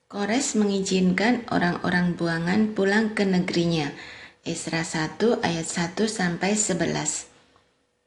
Kores mengizinkan orang-orang buangan pulang ke negerinya. Esra 1 ayat 1 sampai 11.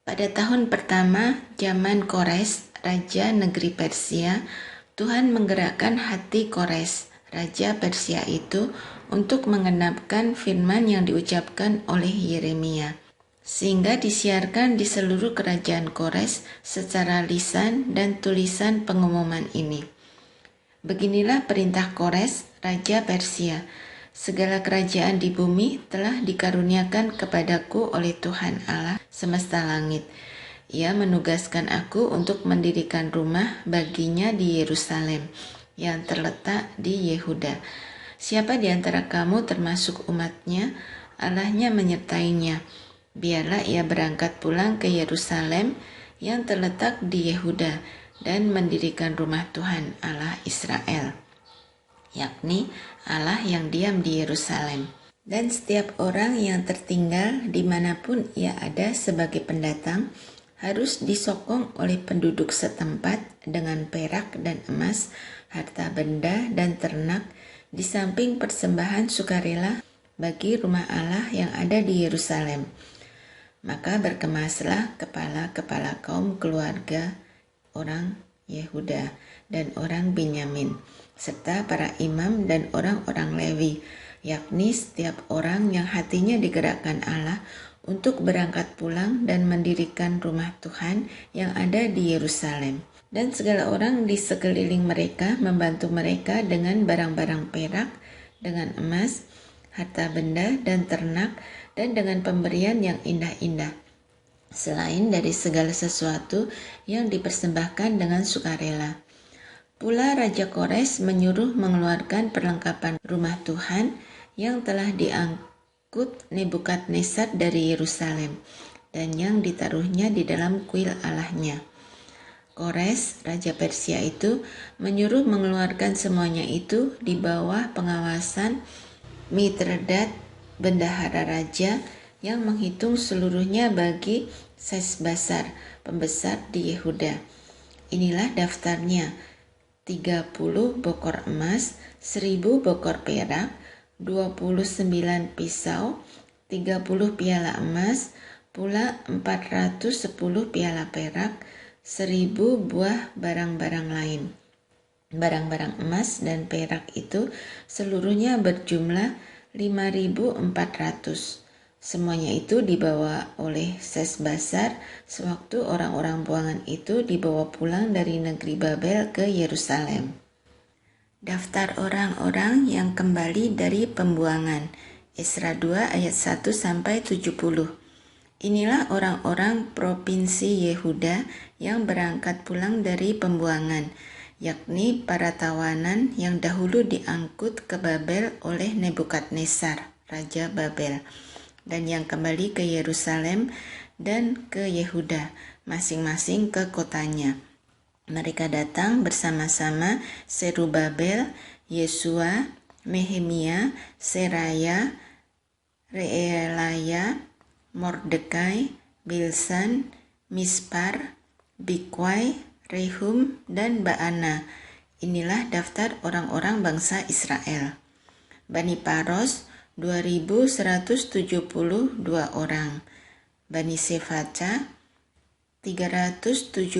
Pada tahun pertama zaman Kores, raja negeri Persia, Tuhan menggerakkan hati Kores, raja Persia itu, untuk mengenapkan firman yang diucapkan oleh Yeremia, sehingga disiarkan di seluruh kerajaan Kores secara lisan dan tulisan pengumuman ini. Beginilah perintah Kores, raja Persia. Segala kerajaan di bumi telah dikaruniakan kepadaku oleh Tuhan Allah semesta langit. Ia menugaskan aku untuk mendirikan rumah baginya di Yerusalem yang terletak di Yehuda. Siapa di antara kamu termasuk umatnya, Allahnya menyertainya. Biarlah ia berangkat pulang ke Yerusalem yang terletak di Yehuda dan mendirikan rumah Tuhan Allah Israel, yakni Allah yang diam di Yerusalem. Dan setiap orang yang tertinggal dimanapun ia ada sebagai pendatang harus disokong oleh penduduk setempat dengan perak dan emas, harta benda dan ternak, di samping persembahan sukarela bagi rumah Allah yang ada di Yerusalem. Maka berkemaslah kepala-kepala kaum keluarga orang Yehuda dan orang Benyamin, serta para imam dan orang-orang Lewi, yakni setiap orang yang hatinya digerakkan Allah untuk berangkat pulang dan mendirikan rumah Tuhan yang ada di Yerusalem. Dan segala orang di sekeliling mereka membantu mereka dengan barang-barang perak, dengan emas, harta benda dan ternak, dan dengan pemberian yang indah-indah, selain dari segala sesuatu yang dipersembahkan dengan sukarela. Pula Raja Kores menyuruh mengeluarkan perlengkapan rumah Tuhan yang telah diangkut Nebukadnezar dari Yerusalem dan yang ditaruhnya di dalam kuil Allahnya. Kores, Raja Persia itu, menyuruh mengeluarkan semuanya itu di bawah pengawasan Mitredat, bendahara raja, yang menghitung seluruhnya bagi Sesbasar, pembesar di Yehuda. Inilah daftarnya: 30 bokor emas, 1000 bokor perak, 29 pisau, 30 piala emas, pula 410 piala perak, 1000 buah barang-barang lain. Barang-barang emas dan perak itu seluruhnya berjumlah 5.400. Semuanya itu dibawa oleh Sesbasar sewaktu orang-orang buangan itu dibawa pulang dari negeri Babel ke Yerusalem. Daftar orang-orang yang kembali dari pembuangan. Esra 2 ayat 1 sampai 70. Inilah orang-orang provinsi Yehuda yang berangkat pulang dari pembuangan, yakni para tawanan yang dahulu diangkut ke Babel oleh Nebukadnezar, Raja Babel, dan yang kembali ke Yerusalem dan ke Yehuda, masing-masing ke kotanya. Mereka datang bersama-sama Serubabel, Yesua, Nehemia, Seraya, Reelaya, Mordekai, Bilsan, Mispar, Bikwai, Rehum, dan Baana. Inilah daftar orang-orang bangsa Israel. Bani Paros 2.172 orang. Bani Sefaca 372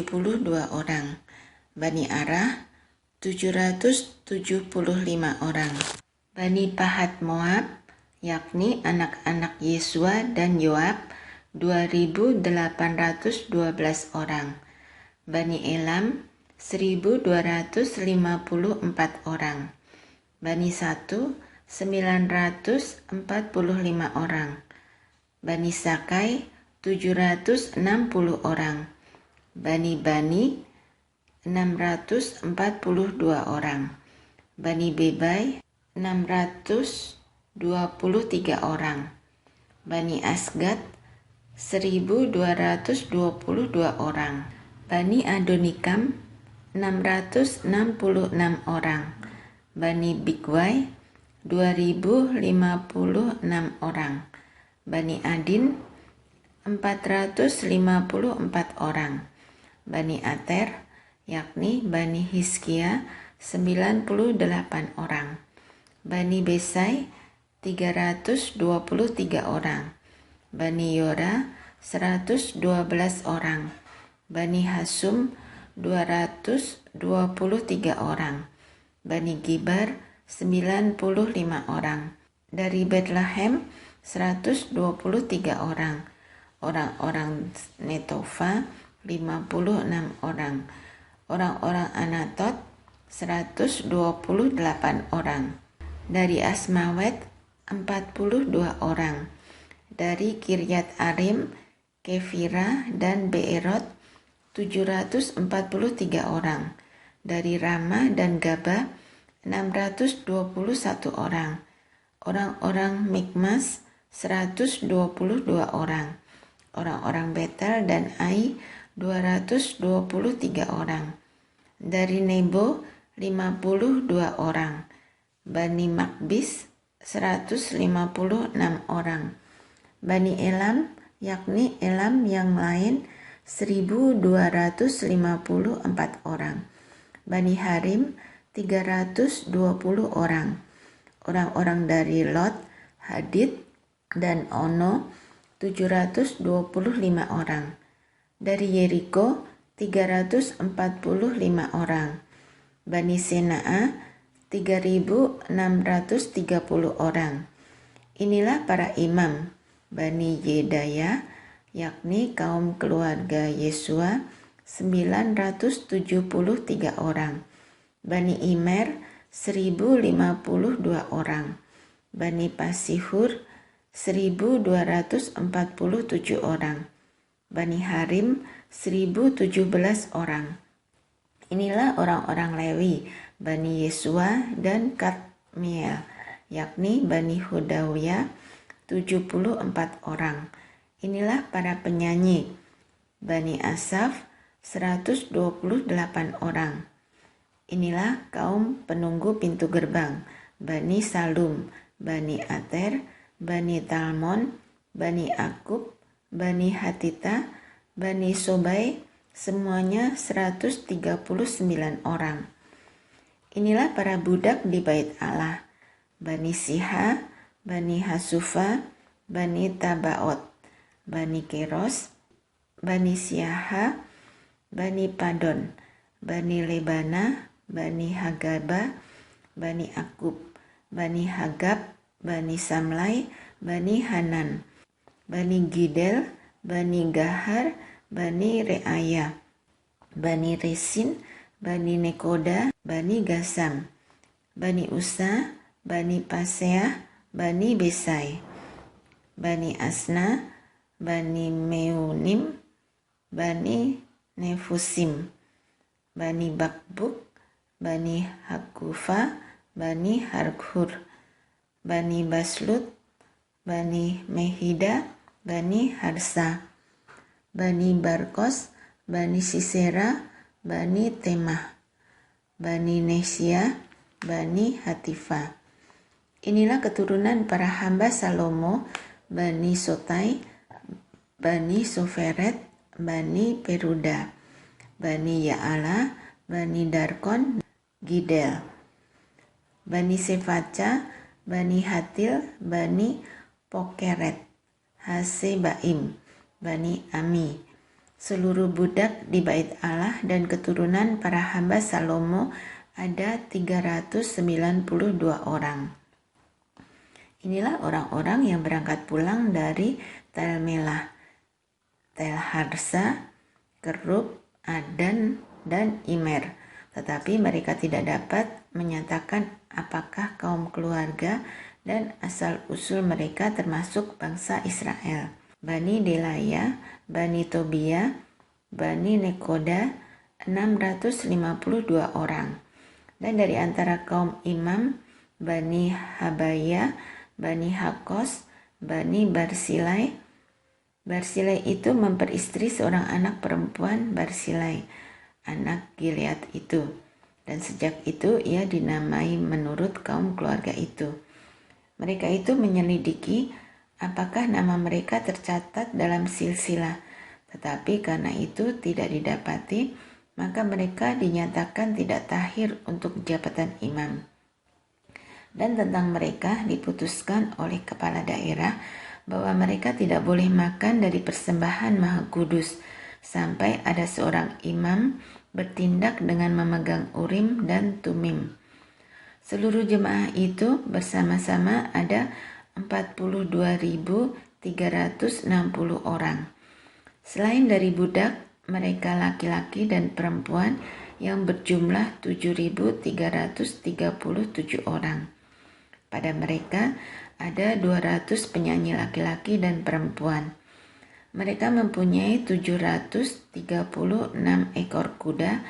orang. Bani Arah 775 orang. Bani Pahat Moab, yakni anak-anak Yesua dan Yoab, 2.812 orang. Bani Elam 1.254 orang. Bani Satu 945 orang. Bani Sakai 760 orang. Bani 642 orang. Bani Bebai 623 orang. Bani Asgad 1.222 orang. Bani Adonikam 666 orang. Bani Bigwai 2.056 orang. Bani Adin 454 orang. Bani Ater, yakni Bani Hizkia 98 orang. Bani Besai 323 orang. Bani Yora 112 orang. Bani Hasum 223 orang. Bani Gibar 95 orang. Dari Bethlehem 123 orang. Orang-orang Netofa 56 orang. Orang-orang Anatot 128 orang. Dari Asmawet 42 orang. Dari Kiryat Arim, Kefira, dan Beerot 743 orang. Dari Rama dan Gaba 621 orang. Orang-orang Mikmas 122 orang. Orang-orang Betel dan Ai 223 orang. Dari Nebo 52 orang. Bani Makbis 156 orang. Bani Elam, yakni Elam yang lain 1254 orang. Bani Harim 320 orang. Orang-orang dari Lot, Hadid, dan Ono 725 orang. Dari Yeriko 345 orang. Bani Sena'a 3.630 orang. Inilah para imam Bani Yedaya, yakni kaum keluarga Yesua 973 orang. Bani Imer 1.052 orang. Bani Pasihur 1.247 orang. Bani Harim 1.017 orang. Inilah orang-orang Lewi, Bani Yesua dan Kadmiel, yakni Bani Hodawia 74 orang. Inilah para penyanyi, Bani Asaf 128 orang. Inilah kaum penunggu pintu gerbang, Bani Salum, Bani Ater, Bani Talmon, Bani Akub, Bani Hatita, Bani Sobai, semuanya 139 orang. Inilah para budak di bait Allah, Bani Siha, Bani Hasufa, Bani Tabaot, Bani Keros, Bani Siaha, Bani Padon, Bani Lebana, Bani Hagaba, Bani Akub, Bani Hagab, Bani Samlai, Bani Hanan, Bani Gidel, Bani Gahar, Bani Reaya, Bani Resin, Bani Nekoda, Bani Gasam, Bani Usa, Bani Paseah, Bani Besai, Bani Asna, Bani Meunim, Bani Nefusim, Bani Bakbuk, Bani Hakufa, Bani Harkhur, Bani Baslut, Bani Mehida, Bani Harsa, Bani Barkos, Bani Sisera, Bani Temah, Bani Nesia, Bani Hatifa. Inilah keturunan para hamba Salomo, Bani Sotai, Bani Soferet, Bani Peruda, Bani Ya'ala, Bani Darkon, Gidel, Bani Sefaca, Bani Hatil, Bani Pokeret, Hasebaim, Bani Ami. Seluruh budak di bait Allah dan keturunan para hamba Salomo ada 392 orang. Inilah orang-orang yang berangkat pulang dari Tel Melah, Tel Harsa, Kerub, Adan, dan Imer. Tetapi mereka tidak dapat menyatakan apakah kaum keluarga dan asal-usul mereka termasuk bangsa Israel. Bani Delaya, Bani Tobia, Bani Nekoda, 652 orang. Dan dari antara kaum imam, Bani Habaya, Bani Hakos, Bani Barsilai. Barsilai itu memperistri seorang anak perempuan Barsilai, anak Gilead itu. Dan sejak itu ia dinamai menurut kaum keluarga itu. Mereka itu menyelidiki apakah nama mereka tercatat dalam silsilah, tetapi karena itu tidak didapati, maka mereka dinyatakan tidak tahir untuk jabatan imam. Dan tentang mereka diputuskan oleh kepala daerah bahwa mereka tidak boleh makan dari persembahan Maha Kudus sampai ada seorang imam bertindak dengan memegang Urim dan Tumim. Seluruh jemaah itu bersama-sama ada 42.360 orang. Selain dari budak, mereka laki-laki dan perempuan yang berjumlah 7.337 orang. Pada mereka ada 200 penyanyi laki-laki dan perempuan. Mereka mempunyai 736 ekor kuda,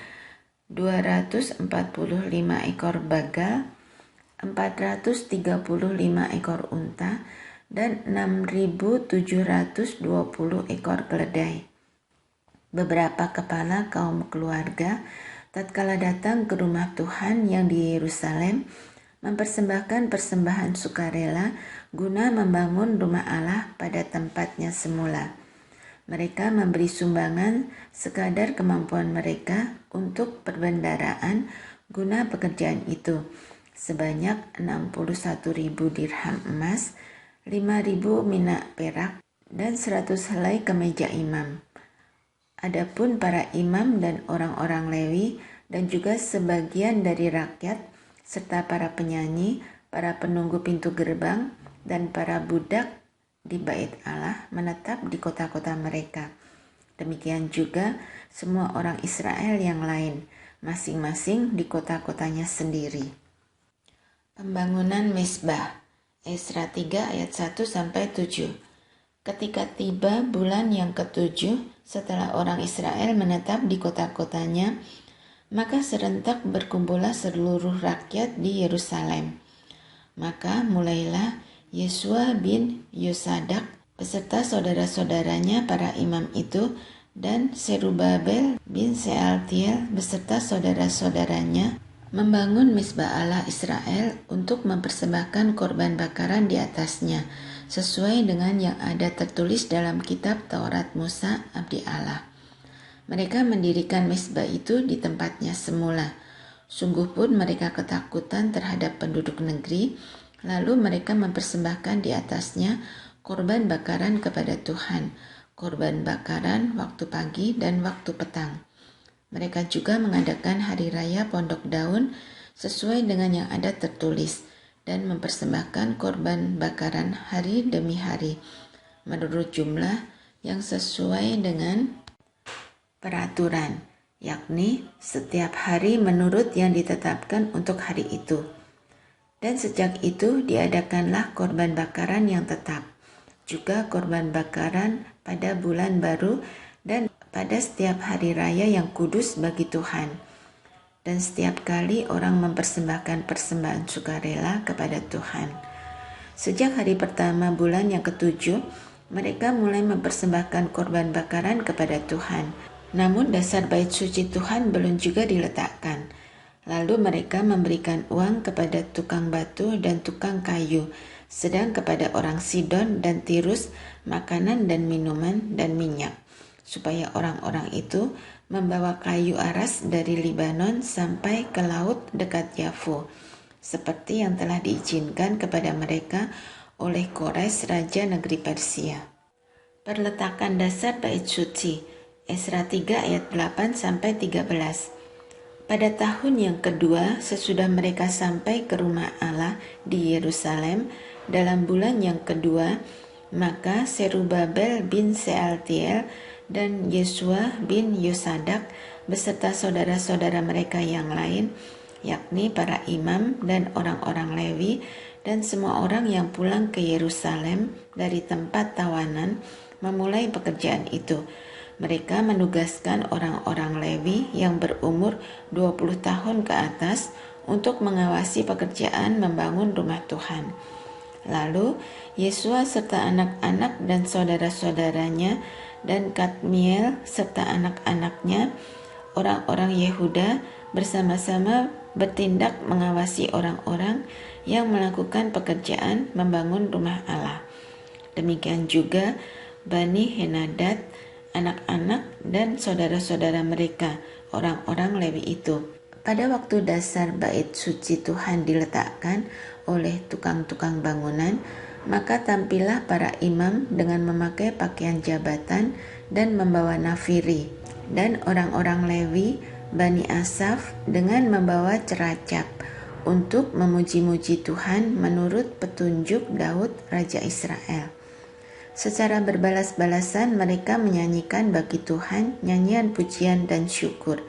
245 ekor bagal, 435 ekor unta, dan 6.720 ekor keledai. Beberapa kepala kaum keluarga tatkala datang ke rumah Tuhan yang di Yerusalem mempersembahkan persembahan sukarela guna membangun rumah Allah pada tempatnya semula. Mereka memberi sumbangan sekadar kemampuan mereka untuk perbendaraan guna pekerjaan itu, sebanyak 61.000 dirham emas, 5.000 minak perak, dan 100 helai kemeja imam. Adapun para imam dan orang-orang Lewi dan juga sebagian dari rakyat serta para penyanyi, para penunggu pintu gerbang, dan para budak di bait Allah menetap di kota-kota mereka. Demikian juga semua orang Israel yang lain, masing-masing di kota-kotanya sendiri. Pembangunan Mezbah, Esra 3 ayat 1-7. Ketika tiba bulan yang ke-7, setelah orang Israel menetap di kota-kotanya, maka serentak berkumpullah seluruh rakyat di Yerusalem. Maka mulailah Yesua bin Yosadak beserta saudara-saudaranya para imam itu dan Serubabel bin Sealtiel beserta saudara-saudaranya membangun Mezbah Allah Israel untuk mempersembahkan korban bakaran di atasnya, sesuai dengan yang ada tertulis dalam kitab Taurat Musa abdi Allah. Mereka mendirikan mezbah itu di tempatnya semula. Sungguh pun mereka ketakutan terhadap penduduk negeri, lalu mereka mempersembahkan di atasnya korban bakaran kepada Tuhan, korban bakaran waktu pagi dan waktu petang. Mereka juga mengadakan hari raya Pondok Daun sesuai dengan yang ada tertulis dan mempersembahkan korban bakaran hari demi hari menurut jumlah yang sesuai dengan peraturan, yakni setiap hari menurut yang ditetapkan untuk hari itu. Dan sejak itu diadakanlah korban bakaran yang tetap, juga korban bakaran pada bulan baru dan pada setiap hari raya yang kudus bagi Tuhan. Dan setiap kali orang mempersembahkan persembahan sukarela kepada Tuhan. Sejak hari pertama bulan yang ke-7, mereka mulai mempersembahkan korban bakaran kepada Tuhan. Namun dasar bait suci Tuhan belum juga diletakkan. Lalu mereka memberikan uang kepada tukang batu dan tukang kayu, sedang kepada orang Sidon dan Tirus makanan dan minuman dan minyak, supaya orang-orang itu membawa kayu aras dari Libanon sampai ke laut dekat Yafo, seperti yang telah diizinkan kepada mereka oleh Kores, Raja Negeri Persia. Perletakan dasar bait suci, Esra 3 ayat 8-13. Pada tahun yang kedua sesudah mereka sampai ke rumah Allah di Yerusalem dalam bulan yang kedua, maka Serubabel bin Sealtiel dan Yesua bin Yosadak beserta saudara-saudara mereka yang lain, yakni para imam dan orang-orang Lewi dan semua orang yang pulang ke Yerusalem dari tempat tawanan memulai pekerjaan itu. Mereka menugaskan orang-orang Lewi yang berumur 20 tahun ke atas untuk mengawasi pekerjaan membangun rumah Tuhan. Lalu Yesua serta anak-anak dan saudara-saudaranya dan Kadmiel serta anak-anaknya, orang-orang Yehuda bersama-sama bertindak mengawasi orang-orang yang melakukan pekerjaan membangun rumah Allah. Demikian juga Bani Henadad, anak-anak dan saudara-saudara mereka, orang-orang Lewi itu. Pada waktu dasar bait suci Tuhan diletakkan oleh tukang-tukang bangunan, maka tampillah para imam dengan memakai pakaian jabatan dan membawa nafiri, dan orang-orang Lewi, Bani Asaf, dengan membawa ceracap untuk memuji-muji Tuhan menurut petunjuk Daud Raja Israel. Secara berbalas-balasan mereka menyanyikan bagi Tuhan nyanyian pujian dan syukur,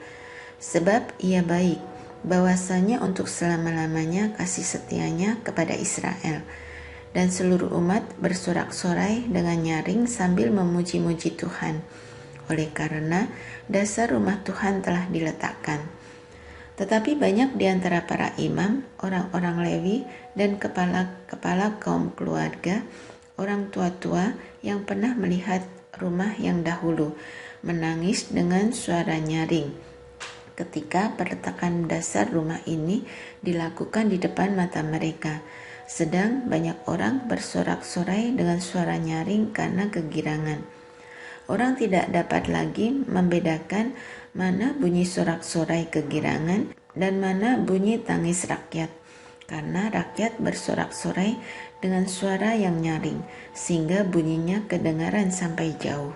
sebab Ia baik, bahwasanya untuk selama-lamanya kasih setianya kepada Israel. Dan seluruh umat bersorak-sorai dengan nyaring sambil memuji-muji Tuhan, oleh karena dasar rumah Tuhan telah diletakkan. Tetapi banyak di antara para imam, orang-orang Lewi, dan kepala-kepala kaum keluarga, orang tua-tua yang pernah melihat rumah yang dahulu, menangis dengan suara nyaring ketika peletakan dasar rumah ini dilakukan di depan mata mereka. Sedang banyak orang bersorak-sorai dengan suara nyaring karena kegirangan. Orang tidak dapat lagi membedakan mana bunyi sorak-sorai kegirangan dan mana bunyi tangis rakyat, karena rakyat bersorak-sorai dengan suara yang nyaring, sehingga bunyinya kedengaran sampai jauh.